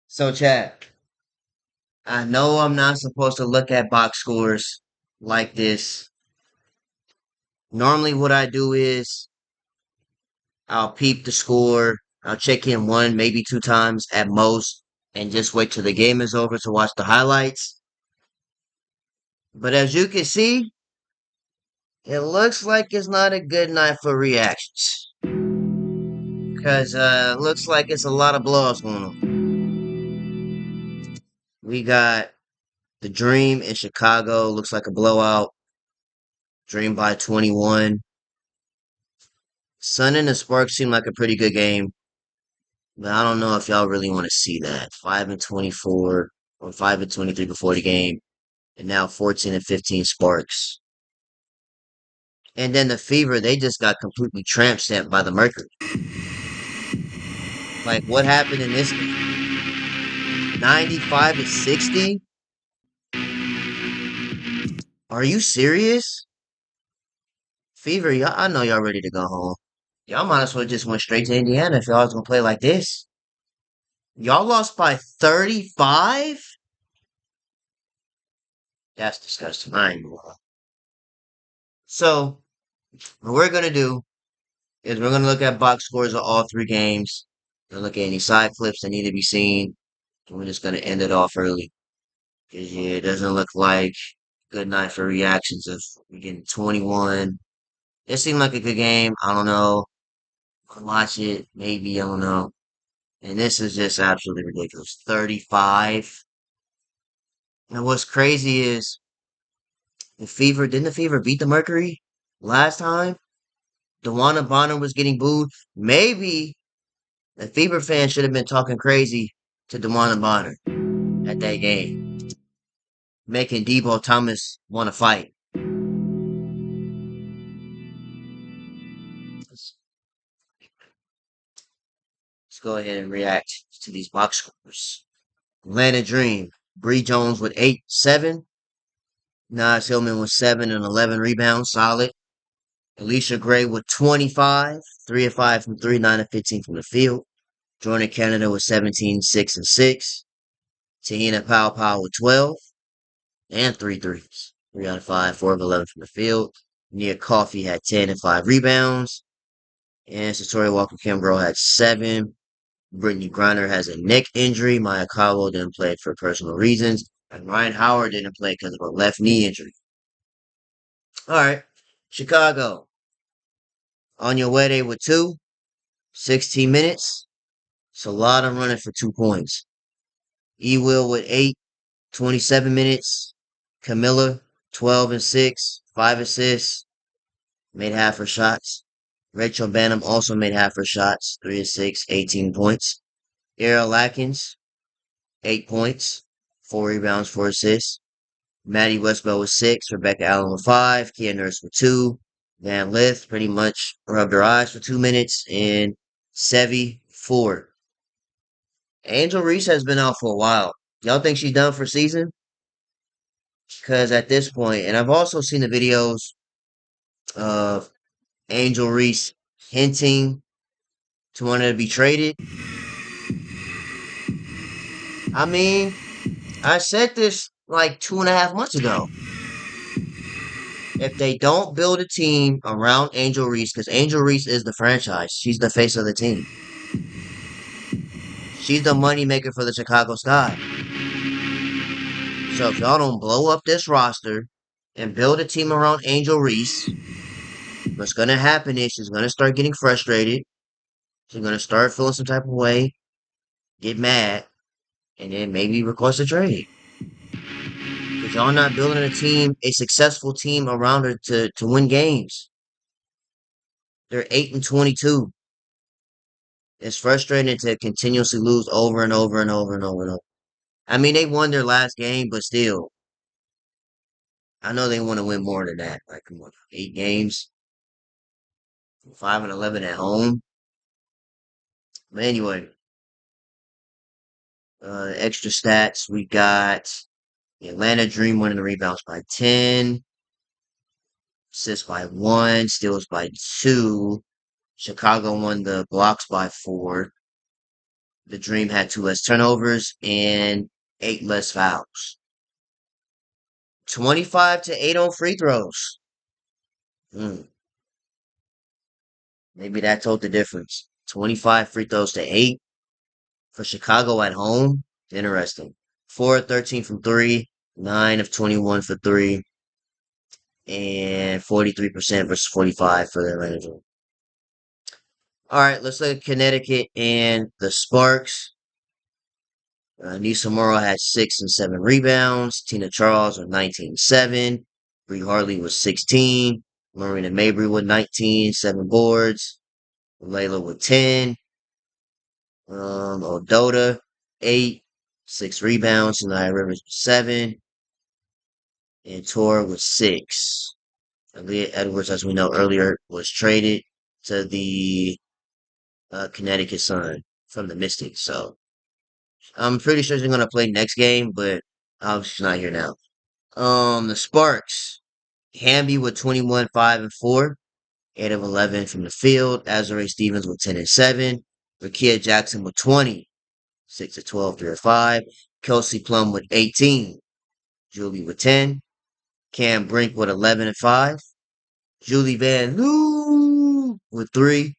So, Chad, I know I'm not supposed to look at box scores like this. Normally, what I do is I'll peep the score, I'll check in one, maybe two times at most, and just wait till the game is over to watch the highlights. But as you can see, it looks like it's not a good night for reactions. Because looks like it's a lot of blowouts going on. We got the Dream in Chicago, looks like a blowout. Dream by 21. Sun and the Sparks seem like a pretty good game, but I don't know if y'all really want to see that. 5-24 or 5-23 before the game, and now 14-15 Sparks. And then the Fever, they just got completely tramp stamped by the Mercury. Like, what happened in this game? 95-60? Are you serious? Fever, y'all, I know y'all ready to go home. Y'all might as well just went straight to Indiana if y'all was gonna play like this. Y'all lost by 35? That's disgusting. I ain't gonna lie. So, what we're gonna do is we're gonna look at box scores of all three games. We're gonna look at any side flips that need to be seen. And we're just gonna end it off early. Cause yeah, it doesn't look like good night for reactions if we're getting 21. It seemed like a good game. I don't know. I'll watch it, maybe, I don't know. And this is just absolutely ridiculous. 35. And what's crazy is didn't the Fever beat the Mercury last time? Dewana Bonner was getting booed. Maybe the Fever fans should have been talking crazy to DeWanna Bonner at that game, making Debo Thomas want to fight. Let's go ahead and react to these box scores. Atlanta Dream, Bree Jones with 8-7. Nas Hillman with 7 and 11 rebounds, solid. Alicia Gray with 25, 3 of 5 from 3, 9 of 15 from the field. Jordan Canada with 17, 6 and 6. Tahina Powell with 12 and 3 threes. 3 out of 5, 4 of 11 from the field. Nia Coffey had 10 and 5 rebounds. And Satori Walker Kimbrough had 7. Brittany Griner has a neck injury. Maya Caldwell didn't play for personal reasons. And Ryan Howard didn't play because of a left knee injury. All right. Chicago. On your way, they with 2. 16 minutes. It's a lot of running for 2 points. E. Will with 8. 27 minutes. Camilla, 12 and 6. 5 assists. Made half her shots. Rachel Banham also made half her shots. 3 and 6. 18 points. Ariel Atkins, 8 points. 4 rebounds, 4 assists. Maddie Westbell with 6. Rebecca Allen with 5. Kia Nurse with 2. Van Lith pretty much rubbed her eyes for 2 minutes. And Sevi, 4. Angel Reese has been out for a while. Y'all think she's done for season? Because at this point, and I've also seen the videos of Angel Reese hinting to want her to be traded. I mean, I said this like 2.5 months ago. If they don't build a team around Angel Reese, because Angel Reese is the franchise, she's the face of the team. She's the moneymaker for the Chicago Sky. So if y'all don't blow up this roster and build a team around Angel Reese, what's gonna happen is she's gonna start getting frustrated. She's gonna start feeling some type of way, get mad, and then maybe request a trade. Because y'all not building a successful team around her to win games. They're 8-22. It's frustrating to continuously lose over and over and over and over and over. I mean, they won their last game, but still, I know they want to win more than that. Like, come on, 8 games, 5-11 at home. But anyway, extra stats we got the Atlanta Dream winning the rebounds by 10, assists by 1, steals by 2. Chicago won the blocks by 4. The Dream had 2 less turnovers and 8 less fouls. 25 to 8 on free throws. Hmm, maybe that told the difference. 25 free throws to 8 for Chicago at home. Interesting. 4 of 13 from 3, 9 of 21 for 3, and 43% versus 45 for the Atlanta Dream. All right, let's look at Connecticut and the Sparks. Nisa Morrow had 6 and 7 rebounds. Tina Charles with 19-7. Bree Hartley was 16. Marina Mabry with 19, 7 boards. Layla with 10. Odota, 8, 6 rebounds. Nia Rivers with 7. And Tor with 6. Aaliyah Edwards, as we know earlier, was traded to the Connecticut Sun from the Mystics. So I'm pretty sure she's gonna play next game, but obviously she's not here now. The Sparks. Hamby with 21, 5 and 4, 8 of 11 from the field. Azure Stevens with 10 and 7. Rakia Jackson with 20, 6 of 12, 3 of 5. Kelsey Plum with 18. Julie with 10. Cam Brink with 11 and 5. Julie Van Loo with 3.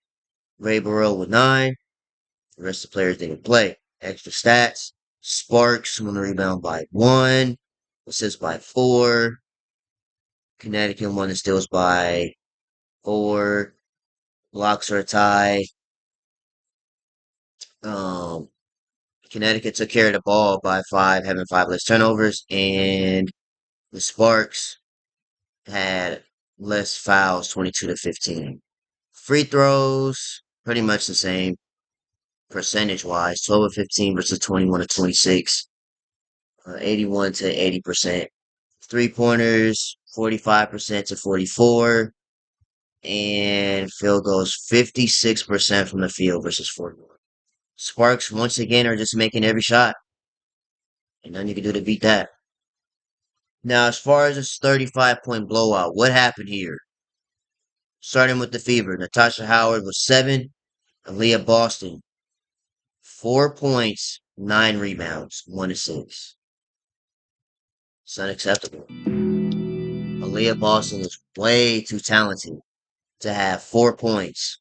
Ray Burrell with 9. The rest of the players didn't play. Extra stats. Sparks won the rebound by 1. Assists by 4. Connecticut won the steals by 4. Blocks are a tie. Um, Connecticut took care of the ball by 5, having 5 less turnovers, and the Sparks had less fouls, 22 to 15. Free throws, pretty much the same percentage wise, 12 of 15 versus 21 to 26, 81 to 80%. 3 pointers, 45% to 44, and field goals 56% from the field versus 41. Sparks once again are just making every shot, and nothing you can do to beat that. Now, as far as this 35-point blowout, what happened here? Starting with the Fever, Natasha Howard was 7, Aaliyah Boston 4 points, 9 rebounds, 1 assist. It's unacceptable. Aaliyah Boston is way too talented to have 4 points,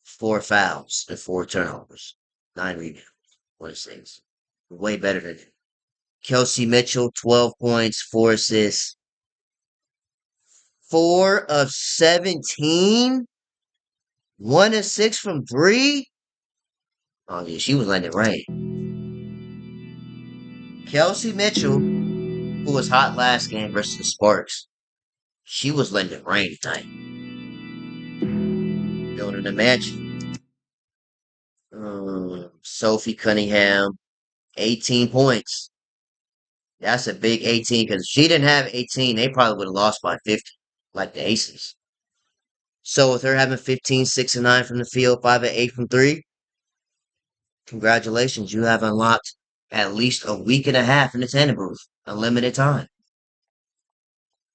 4 fouls, and 4 turnovers, 9 rebounds, 1 assist. Way better than it. Kelsey Mitchell, 12 points, 4 assists. 4 of 17? 1 of 6 from 3? Oh, yeah, she was letting it rain. Kelsey Mitchell, who was hot last game versus the Sparks, she was letting it rain tonight. Building a mansion. Sophie Cunningham, 18 points. That's a big 18 because if she didn't have 18, they probably would have lost by 50, like the Aces. So with her having 15, 6 and 9 from the field, 5 and 8 from 3, congratulations. You have unlocked at least a week and a half in the Tanner booth. Unlimited time.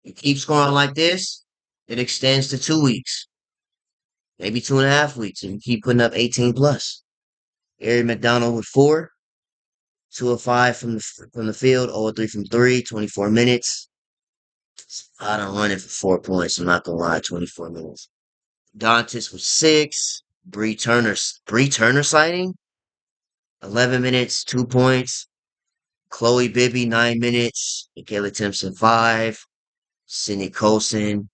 You keep scoring like this, it extends to 2 weeks, maybe 2.5 weeks, and you keep putting up 18 plus. Ari McDonald with 4, 2 of 5 from the field, 0 of 3 from 3, 24 minutes. I don't run it for 4 points. I'm not gonna lie, 24 minutes. Dantis with 6. Bree Turner sighting, 11 minutes, 2 points. Chloe Bibby, 9 minutes. Michaela Timpson, 5. Sydney Colson.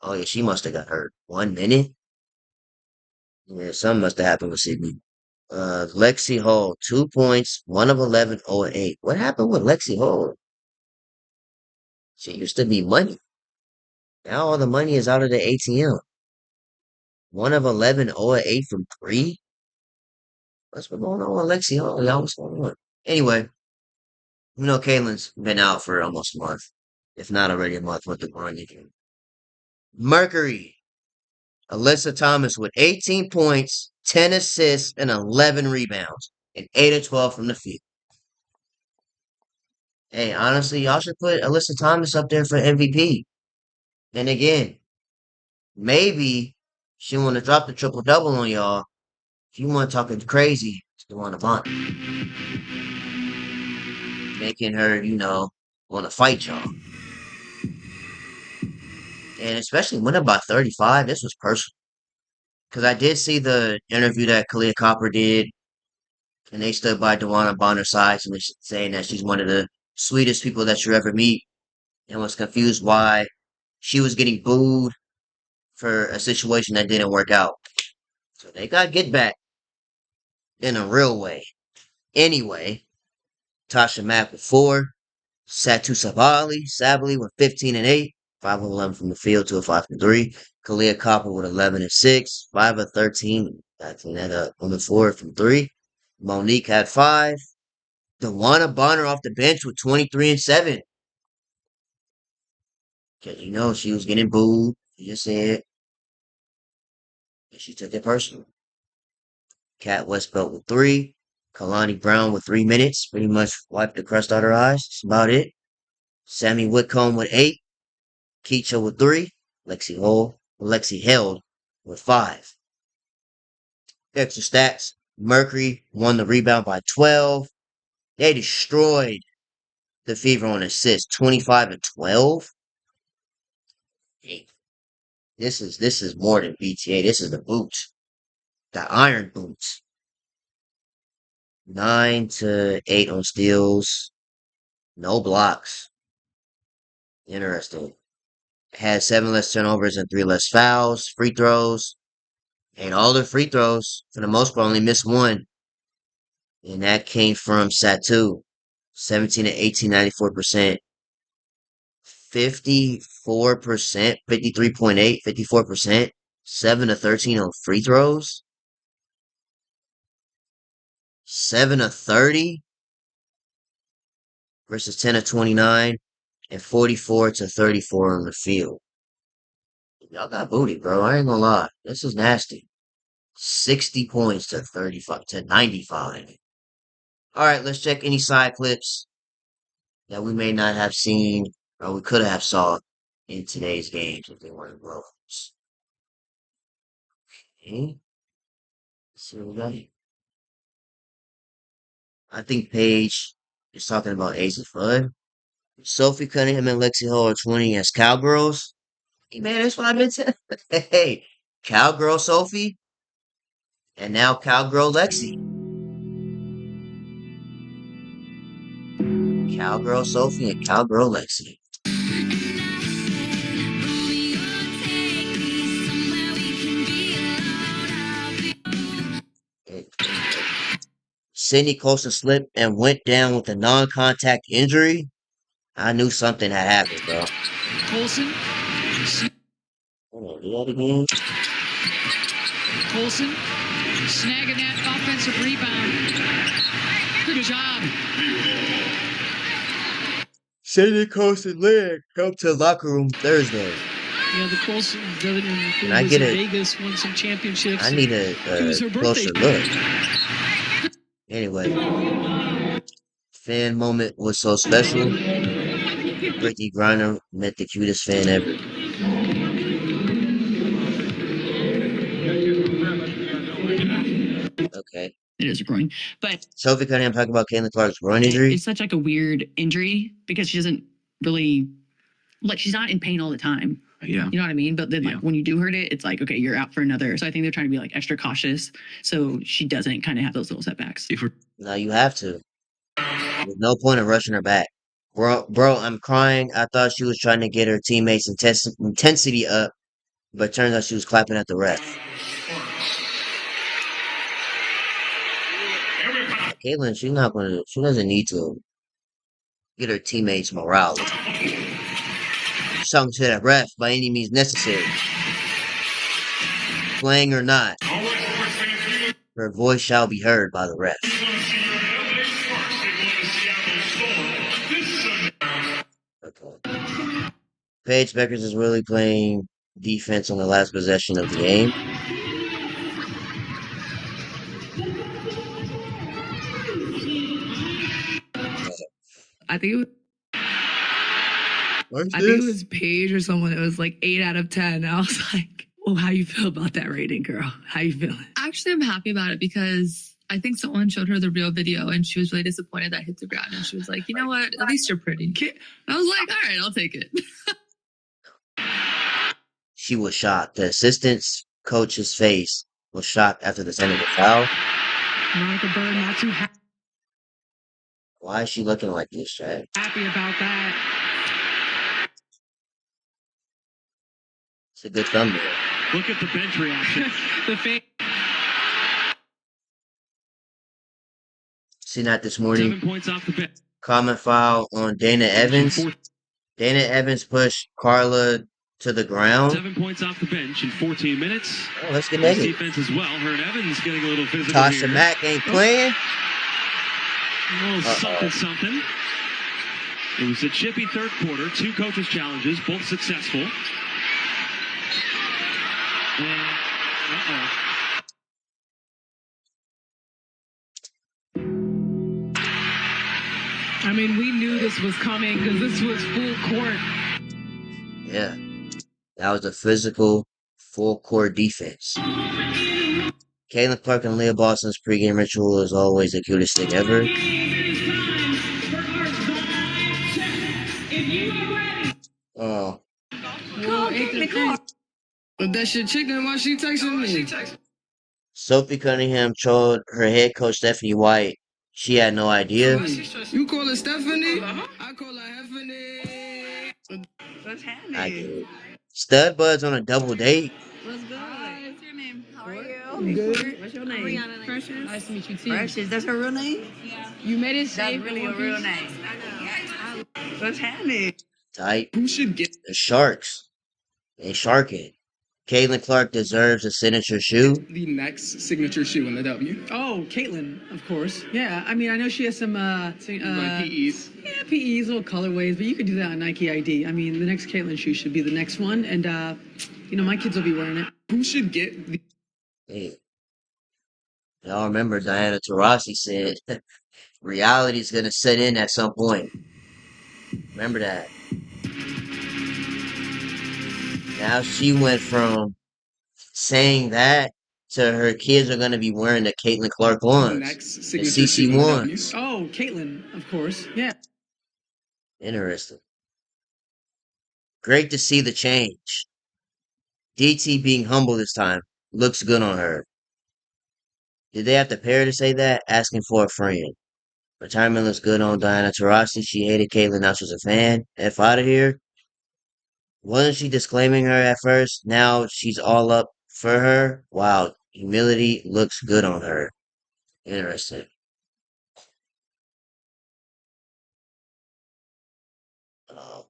Oh, yeah, she must have got hurt. 1 minute? Yeah, something must have happened with Sydney. Lexi Hall, 2 points, 1 of 11, 0 and 8. What happened with Lexi Hall? She used to be money. Now all the money is out of the ATM. 1 of 11, 0 and 8 from 3? What's been going on with Lexi Hall? Y'all, what's going on? Anyway, Kaylin's been out for almost a month, if not already a month with the groin injury. Mercury, Alyssa Thomas with 18 points, 10 assists, and 11 rebounds, and 8 of 12 from the field. Hey, honestly, y'all should put Alyssa Thomas up there for MVP. And again, maybe she want to drop the triple double on y'all If you want talking crazy, it's the one about making her, want to fight y'all. And especially winning by 35, this was personal. Because I did see the interview that Kalia Copper did, and they stood by Dewana Bonner's side and was saying that she's one of the sweetest people that you ever meet, and was confused why she was getting booed for a situation that didn't work out. So they got get back in a real way. Anyway, Tasha Mack with 4, Satu Sabali with 15 and 8, 5 of 11 from the field, 2 of 5 from 3. Kalia Copper with 11 and 6, 5 of 13, backing that up on the floor from 3. Monique had 5. Dewana Bonner off the bench with 23 and 7. Because, she was getting booed. She just said, and she took it personal. Kat Westbelt with 3. Kalani Brown with 3 minutes. Pretty much wiped the crust out her eyes. That's about it. Sammy Whitcomb with 8. Keisha with 3. Lexi Held with 5. Extra stats. Mercury won the rebound by 12. They destroyed the Fever on assists, 25 and 12. Hey, this is more than BTA. This is the boots, the iron boots. 9 to 8 on steals, no blocks. Interesting. Had 7 less turnovers and 3 less fouls. Free throws, and all their free throws for the most part only missed 1, and that came from Satu. 17 to 18, 94%. 54%, 53.8, 54%, 7 to 13 on free throws, 7 to 30 versus 10 to 29, and 44 to 34 on the field. Y'all got booty, bro. I ain't gonna lie. This is nasty. 60 points to 35 to 95. All right, let's check any side clips that we may not have seen or we could have saw in today's games if they weren't Rovers. Okay. Let's see what we got here. I think Paige is talking about Ace of Fun. Sophie Cunningham and Lexi Hall are 20 as cowgirls. Hey man, that's what I've been saying. Hey, cowgirl Sophie, and now cowgirl Lexi. Cowgirl Sophie and cowgirl Lexi. Sydney Colson slipped and went down with a non-contact injury. I knew something had happened, bro. Colson. Hold on, do that again. Colson snagging that offensive rebound. Good job. Sydney Colson leg come to the locker room Thursday. Yeah, the Colson brother who I was get in it. Vegas, won some championships. I need a It was her birthday. closer look. Anyway, fan moment was so special. Brittany Griner met the cutest fan ever. Okay. It is a groin, but Sophie Cunningham talking about Caitlin Clark's groin injury. it's such like a weird injury because she doesn't really like she's not in pain all the time. Yeah. You know what I mean? But then like when you do hurt it, it's like, okay, you're out for another. So I think they're trying to be like extra cautious so she doesn't kind of have those little setbacks. No, you have to. There's no point in rushing her back. Bro, I'm crying. I thought she was trying to get her teammates' intensity up, but turns out she was clapping at the ref. Caitlin, she doesn't need to get her teammates' morale. She's talking to that ref by any means necessary. Playing or not, her voice shall be heard by the ref. Okay. Paige Beckers is really playing defense on the last possession of the game. I think it was Paige or someone. It was like 8 out of 10. I was like, Oh, how you feel about that rating, girl? How you feeling? Actually, I'm happy about it because I think someone showed her the real video and she was really disappointed that hit the ground. And she was like, you know what? At least you're pretty. And I was like, all right, I'll take it. She was shocked. The assistant's coach's face was shocked after the technical foul. Monica Bird not too Why is she looking like this, Chad? happy about that. It's a good thumbnail. Look at the bench reaction. The fan. Seen that this morning. 7 points off the bench. Common foul on Dana Evans. Four- Dana Evans pushed Carla to the ground. 7 points off the bench in 14 minutes. Oh, let's get Nice negative. defense as well. Hern Evans getting a little physical Tasha here. Mack ain't playing. A little something. It was a chippy third quarter. 2 coaches' challenges, both successful. Uh-oh. I mean, we knew this was coming because this was full court. Yeah. That was a physical, full court defense. Caitlin Clark and Leah Boston's pregame ritual is always the cutest thing ever. Oh. But that shit chicken, why she texting me? Sophie Cunningham told her head coach Stephanie White she had no idea. You call her Stephanie? I call her Heffany. What's happening? I get it. Stud Buds on a double date. What's good? What's your name? How are you? Good. What's your name? Rihanna. Precious. Nice to meet you too. Precious, that's her real name? Yeah. You made it That's safe. really in a one real piece? name. I know. What's happening? Tight. Who should get The Sharks. They sharking. Caitlin Clark deserves a signature shoe. the next signature shoe in the W? Oh, Caitlin, of course. Yeah, I mean, I know she has some Like PEs. yeah, PEs, little colorways, but you could do that on Nike ID. I mean, the next Caitlin shoe should be the next one, and you know, my kids will be wearing it. Who should get the Hey. Y'all remember Diana Taurasi said reality's gonna set in at some point. Remember that. Now she went from saying that to her kids are gonna be wearing the Caitlin Clark ones. next The signature CC shoe in the W? ones. Oh, Caitlin, of course. Yeah. Interesting. Great to see the change. DT being humble this time. Looks good on her. Did they have to pay her to say that? Asking for a friend. Retirement looks good on Diana Taurasi. She hated Caitlyn, now she's a fan. F out of here. Wasn't she disclaiming her at first? Now she's all up for her. Wow, humility looks good on her. Interesting. Oh,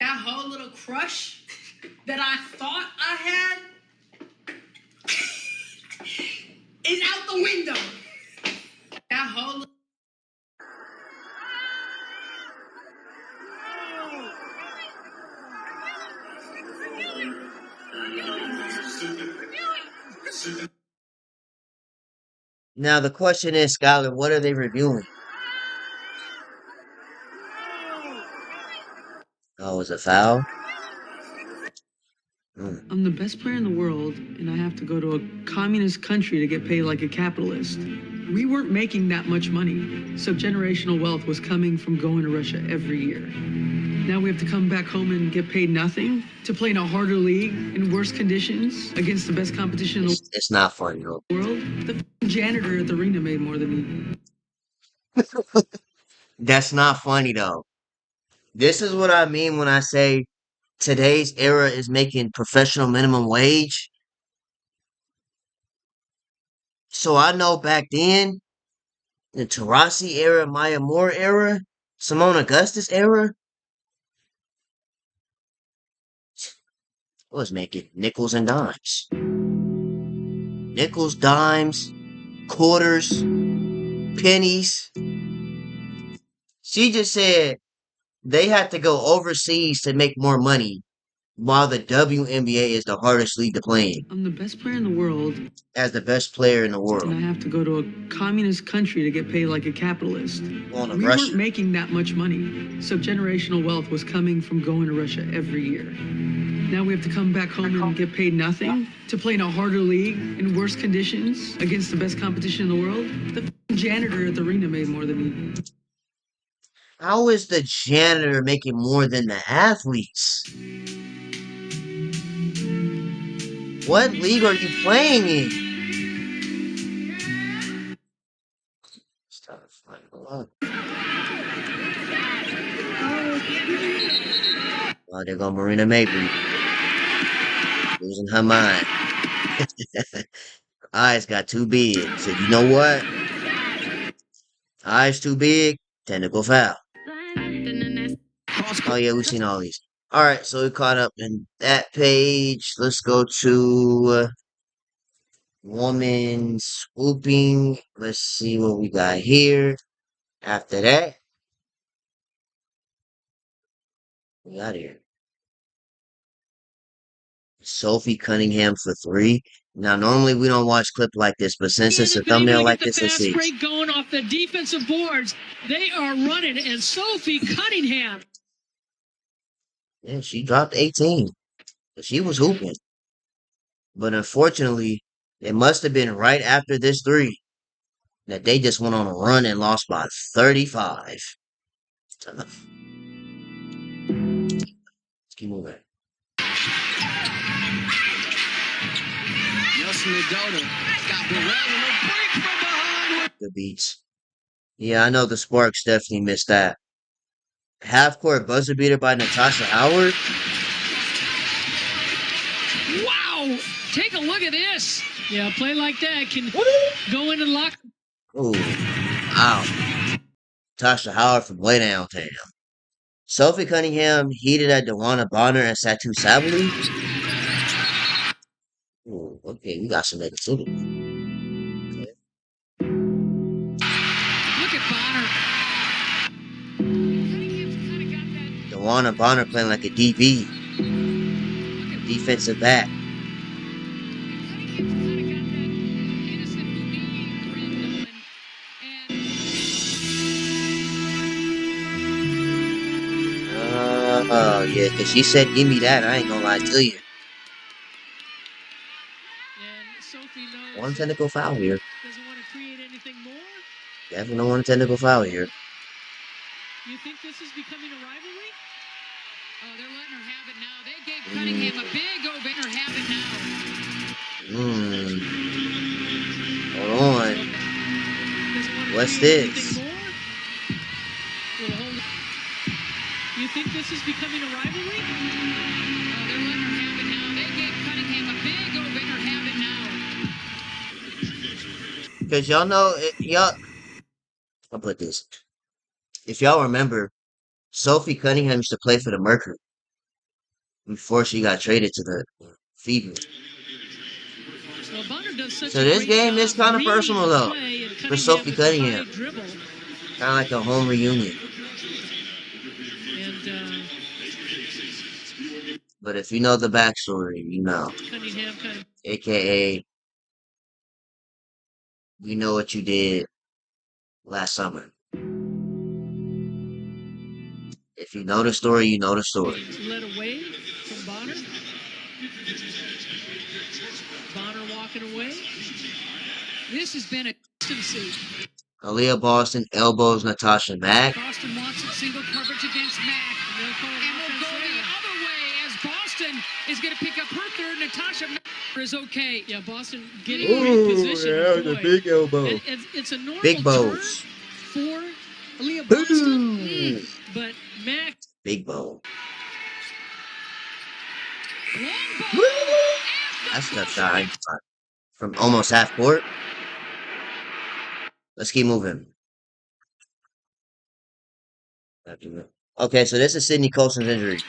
That whole little crush that I thought I had is out the window. That whole now the question is, Skylar, what are they reviewing? Oh, was it foul? I'm the best player in the world, and I have to go to a communist country to get paid like a capitalist. We weren't making that much money, so generational wealth was coming from going to Russia every year. Now we have to come back home and get paid nothing to play in a harder league in worse conditions against the best competition in the It's not funny, though. world. The f***ing janitor at the arena made more than me. That's not funny, though. This is what I mean when I say today's era is making professional minimum wage. So I know back then, the Taurasi era, Maya Moore era, Simone Augustus era, was making nickels and dimes. Nickels, dimes, quarters, pennies. She just said they had to go overseas to make more money while the WNBA is the hardest league to play in, I'm the best player in the world, as the best player in the and world. I have to go to a communist country to get paid like a capitalist. Going to We Russia. weren't making that much money, so generational wealth was coming from going to Russia every year. Now we have to come back home and get paid nothing to play in a harder league in worse conditions against the best competition in the world. The janitor at the arena made more than me. How is the janitor making more than the athletes? What league are you playing in? Stop fighting. Hold on. Oh, there go Marina Mabrey. Losing her mind. Eyes got too big. Said, you know what? Eyes too big. Technical foul. Oh yeah, we've seen all these. All right, so we caught up in that page. Let's go to women's swooping. Let's see what we got here. After that, we got here Sophie Cunningham for 3. Now, normally we don't watch clip like this, but since it's a thumbnail like this, let's see. Break going off the defensive boards. They are running, and Sophie Cunningham. Yeah, she dropped 18. She was hooping. But unfortunately, it must have been right after this 3 that they just went on a run and lost by 35. Tough. Let's keep moving. Good beats. Yeah, I know the Sparks definitely missed that. Half court buzzer beater by Natasha Howard. Wow! Take a look at this. Yeah, a play like that can go into the locker. Ooh, wow. Natasha Howard from way downtown. Sophie Cunningham heated at DeWanna Bonner and Satu Sabali. Ooh, okay, we got some negativity. Look at Bonner. DeWanna Bonner playing like a DB. Defensive back. Oh, yeah, because she said, give me that. I ain't gonna lie to you. One technical foul here. Doesn't want to create anything more. Definitely don't want a technical foul here. You think this is becoming a rivalry? Oh, they're letting her have it now. They gave Cunningham a big opener. Have it now. Hold on. What's this? You think this is becoming a rivalry? Oh, they're letting her have it now. They gave Cunningham a big opener. Have it now. Because y'all know, I'll put this. If y'all remember, Sophie Cunningham used to play for the Mercury before she got traded to the Fever. Well, Bonner does such So a this great game job is kind of reading personal, the though, play, and for Sophie does a high Cunningham. dribble. Kind of like a home reunion. And But if you know the backstory, you know. Cunningham kind of AKA, you know what you did last summer. If you know the story, you know the story. led away from Bonner. Bonner walking away. This has been a consistency. Aaliyah Boston elbows Natasha Mack. Boston wants it single coverage against Mack. And we'll go the other way as Boston is going to pick up her third. Natasha Mack is okay. Yeah, Boston getting great position. That was a big elbow. It's a normal Big turn bows. for Aaliyah Boston. But Mack. Big bow. Long ball. That's a tough shot. From almost half court. Let's keep moving. Okay, so this is Sydney Colson's injury.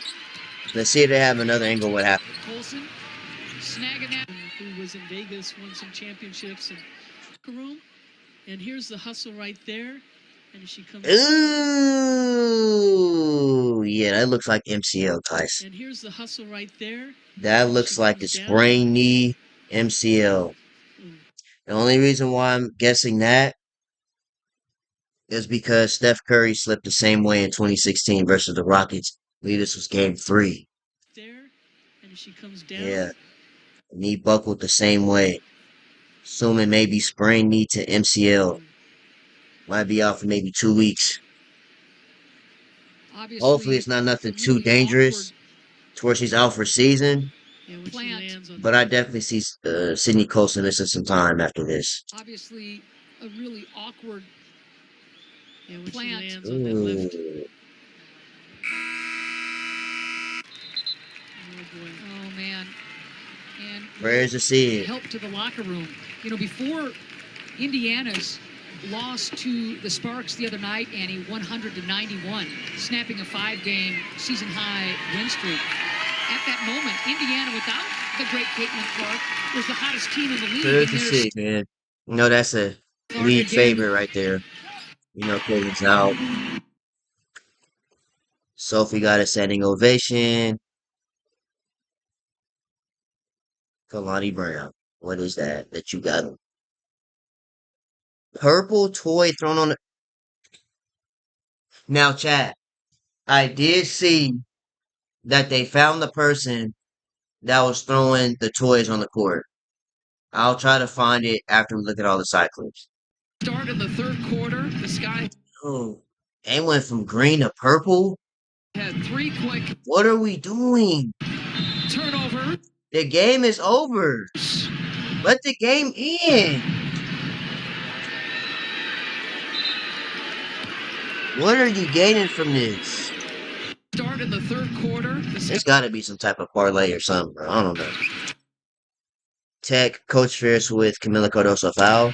Let's see if they have another angle what happened. Colson snagging that, who was in Vegas, won some championships in the room. And here's the hustle right there. And she comes. Ooh, Oh yeah, that looks like MCL, guys. And here's the hustle right there. That She looks like a comes down. sprained knee MCL. The only reason why I'm guessing that is because Steph Curry slipped the same way in 2016 versus the Rockets. I believe this was game 3. There, and she comes down. Yeah, knee buckled the same way. Assuming maybe sprained knee to MCL. Might be out for maybe 2 weeks. Obviously, Hopefully it's not nothing too dangerous to where she's out for season. Yeah, when she lands on But I definitely see Sydney Colson missing some time after this. obviously a really awkward Yeah, when she plant. lands on that lift. Ooh. Oh boy. Oh man. And Prayers to see it. help to the locker room. You know, before Indiana's lost to the Sparks the other night, Annie, 100-91, snapping a 5-game season high win streak. At that moment, Indiana, without the great Caitlin Clark, was the hottest team in the league. Prayers and to there's see it, man. You know, that's a Clark league again. favorite right there. You know, Caitlin's out. Sophie got a standing ovation. Kalani Brown. What is that you got? Purple toy thrown on the... Now, chat. I did see that they found the person that was throwing the toys on the court. I'll try to find it after we look at all the side clips. Start in the third quarter. The Sky Oh, they went from green to purple? had 3 quick What are we doing? turnovers. The game is over. Let the game end. What are you gaining from this? Start in the third quarter. The Sky There's got to be some type of parlay or something, bro. I don't know. Tech, Coach Fierce with Camila Cardoso foul.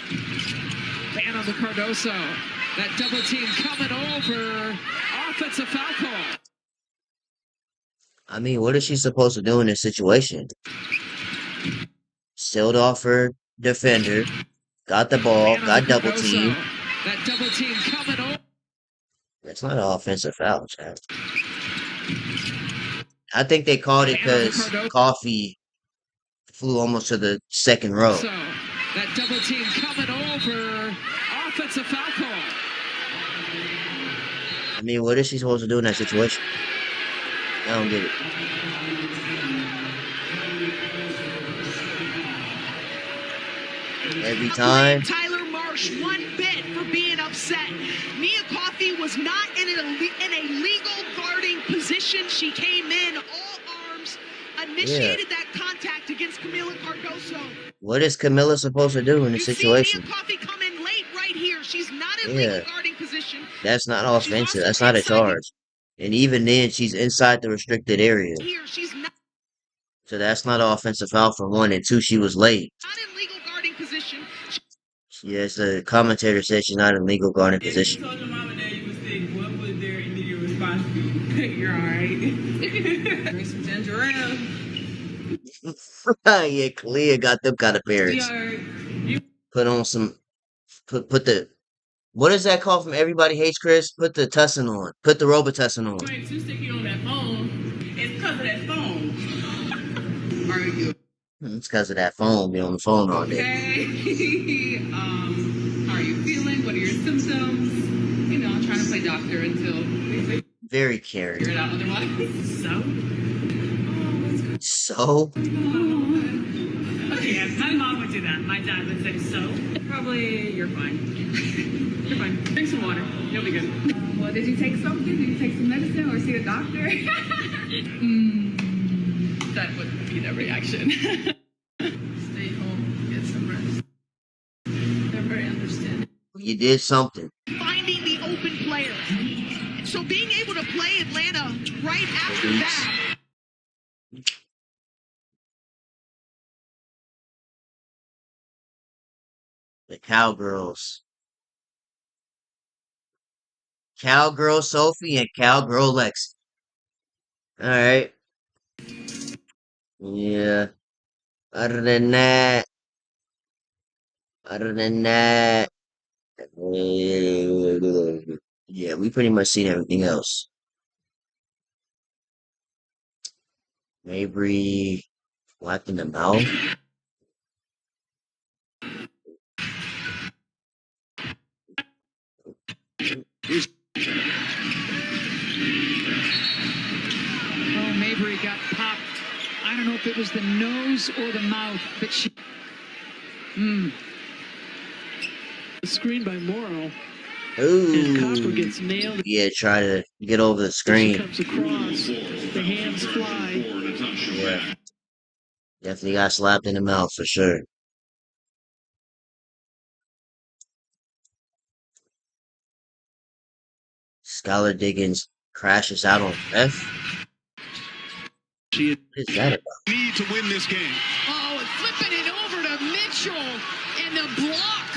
ban on the Cardoso. That double team coming over. Offensive foul call. I mean, what is she supposed to do in this situation? Sealed off her defender. Got the ball. Ban on Got the double Cardoso. team. That double team coming over. That's not an offensive foul, Chad. I think they called it Ban on the because Cardoso. Coffee flew almost to the second row. So that double team coming over. Offensive foul call. I mean, what is she supposed to do in that situation? I don't get it. Every time. Tyler Marsh one bit for being upset. Nia Coffey was not in a legal guarding position. She came in all arms, initiated that contact against Camila Cardoso. What is Camilla supposed to do in You this see situation? Nia Coffey come in late right here. She's not in Yeah. legal guarding position. That's not She's offensive. also That's not a inside the- charge. And even then, she's inside the restricted area. Here, she's not So that's not an offensive foul for one. And two, she was late. in legal guarding position. Yes, the commentator said she's not in legal guarding position. Told your mom and dad you was sick. What would their immediate response be? You're alright. Drink some ginger ale. Yeah, Kalia got them kind of parents. Put on some, put the, what is that called from Everybody Hates Chris? Put the Tussin on. Put the Robitussin on. You ain't too sticky on that phone. It's because of that phone. Are you It's because of that phone. Be on the phone all day. okay? How are you feeling? What are your symptoms? You know, I'm trying to play doctor until we figure Very caring. it out otherwise. So? So? Okay, my mom would do that. My dad would say so. Probably you're fine. You're fine. Drink some water. You'll be good. Well, did you take something? Did you take some medicine or see a doctor? That would be the reaction. Stay home, get some rest. They're very understanding. You did something. Finding the open players. So being able to play Atlanta right after that. The Cowgirls. Cowgirl Sophie and Cowgirl Lex. Alright. Yeah. Other than that, yeah, we pretty much seen everything else. Mabry whacked in the mouth. Oh, Mabry got popped. I don't know if it was the nose or the mouth, but she. Screen by Morrow. Ooh. Copper gets nailed. Yeah, try to get over the She screen. comes across. The hands fly. Yeah. Definitely got slapped in the mouth for sure. Skylar Diggins crashes out on ref. She What is that about? need to win this game. Oh, and flipping it over to Mitchell, and the block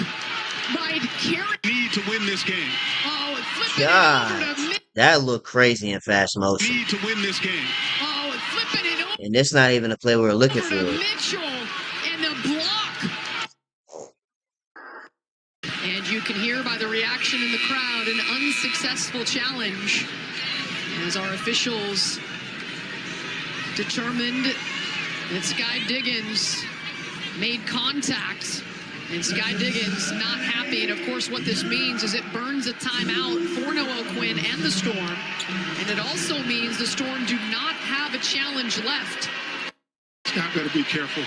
by Carey. Need to win this game. Oh, and flipping it God, over to Mitchell. that looked crazy in fast motion. Need to win this game. Oh, and flipping it over And it's not even a play we're looking to for. Mitchell, and the block. And you can hear by the reaction in the crowd an unsuccessful challenge as our officials determined that Sky Diggins made contact, and Sky Diggins not happy. And of course, what this means is it burns a timeout for Noah Quinn and the Storm, and it also means the Storm do not have a challenge left. Scott better be careful.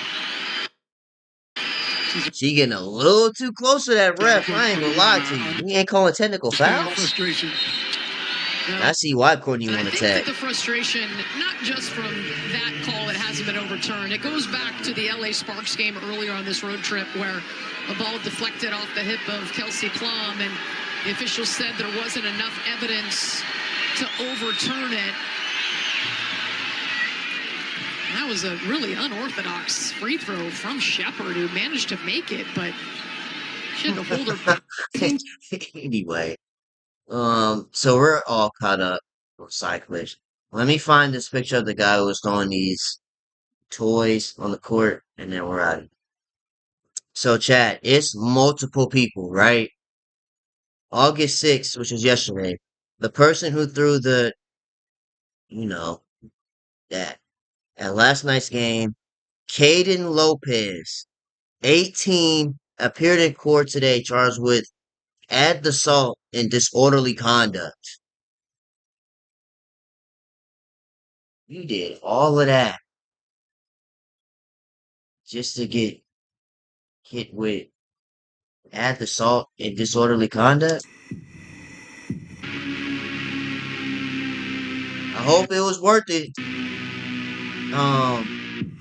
She getting a little too close to that ref. I ain't gonna lie to you. He ain't calling technical fouls. Frustration. I see why Courtney And I want to think that tag. the frustration, not just from that call that hasn't been overturned, it goes back to the LA Sparks game earlier on this road trip where a ball deflected off the hip of Kelsey Plum, and the officials said there wasn't enough evidence to overturn it. That was a really unorthodox free throw from Shepard, who managed to make it, but she had to hold her. Anyway, so we're all caught up on cyclists. Let me find this picture of the guy who was throwing these toys on the court, and then we're out. So, Chad, it's multiple people, right? August 6th, which was yesterday, the person who threw the, that at last night's game, Caden Lopez, 18, appeared in court today charged with add assault and disorderly conduct. You did all of that just to get hit with add assault and disorderly conduct? I hope it was worth it.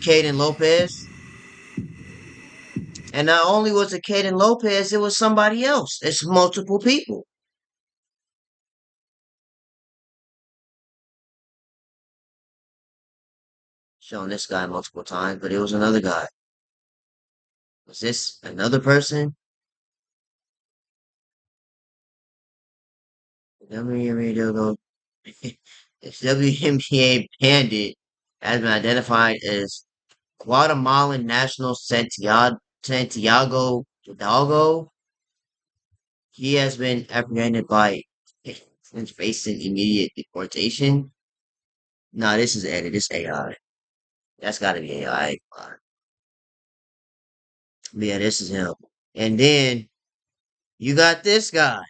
Caden Lopez. And not only was it Caden Lopez, it was somebody else. It's multiple people. Showing this guy multiple times, but it was another guy. Was this another person? This WNBA bandit has been identified as Guatemalan national Santiago Hidalgo. He has been apprehended by and facing immediate deportation. Nah, this is edit. This AI. That's gotta be AI. But yeah, this is him. And then you got this guy.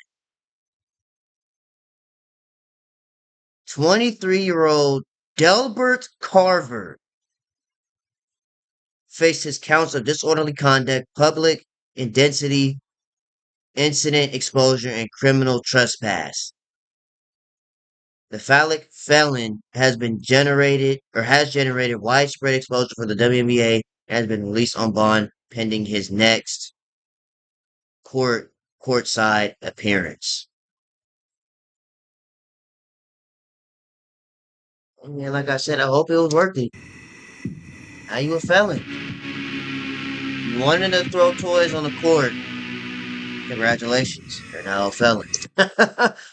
23-year-old Delbert Carver faces counts of disorderly conduct, public indecent, incident exposure, and criminal trespass. The phallic felon has generated widespread exposure for the WNBA and has been released on bond pending his next courtside appearance. And yeah, like I said, I hope it was worth it. Now you a felon. You wanted to throw toys on the court. Congratulations. You're now a felon.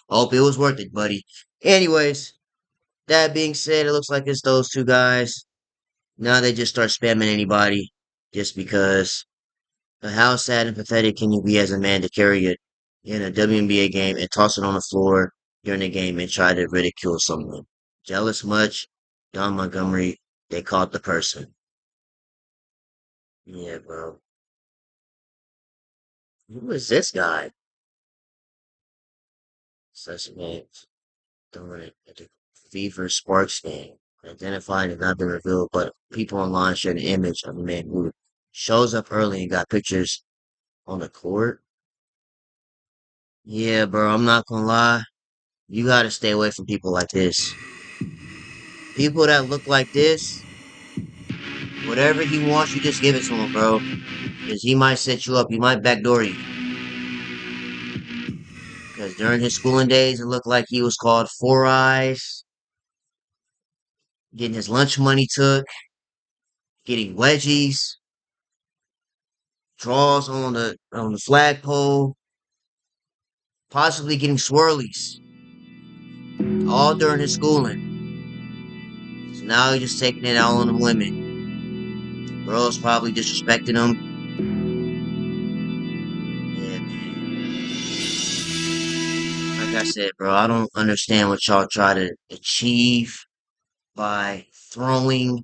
Hope it was worth it, buddy. Anyways, that being said, it looks like it's those two guys. Now they just start spamming anybody just because. How sad and pathetic can you be as a man to carry it in a WNBA game and toss it on the floor during the game and try to ridicule someone? Jealous much? Don Montgomery, they caught the person. Yeah, bro. Who is this guy? Such a man doing it at the Fever Sparks game. Identified and not been revealed, but people online shared an image of a man who shows up early and got pictures on the court. Yeah, bro, I'm not gonna lie. You gotta stay away from people like this. People that look like this, whatever he wants, you just give it to him, bro. Because he might set you up. He might backdoor you. Because during his schooling days, it looked like he was called Four Eyes, getting his lunch money took, getting wedgies, draws on the flagpole, possibly getting swirlies, all during his schooling. So now he's just taking it out on the women. Girls probably disrespecting him. Yeah, man. Like I said, bro, I don't understand what y'all try to achieve by throwing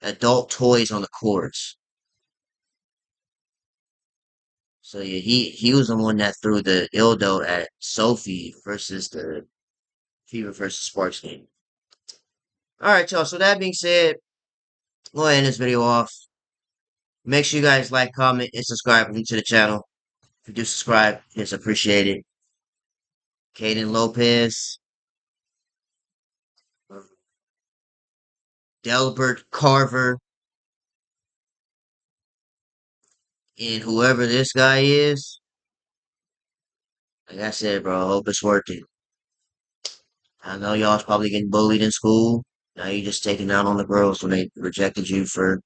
adult toys on the courts. So yeah, he was the one that threw the dildo at Sophie versus the Fever versus Sparks game. Alright, y'all. So that being said, go ahead and end this video off. Make sure you guys like, comment, and subscribe to the channel. If you do subscribe, it's appreciated. Caden Lopez, Delbert Carver, and whoever this guy is. Like I said, bro, I hope it's worth it. I know y'all's probably getting bullied in school. Now you're just taking out on the girls when they rejected you for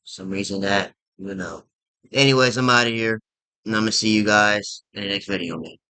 some reason that, you know. Anyways, I'm out of here. And I'm going to see you guys in the next video, man.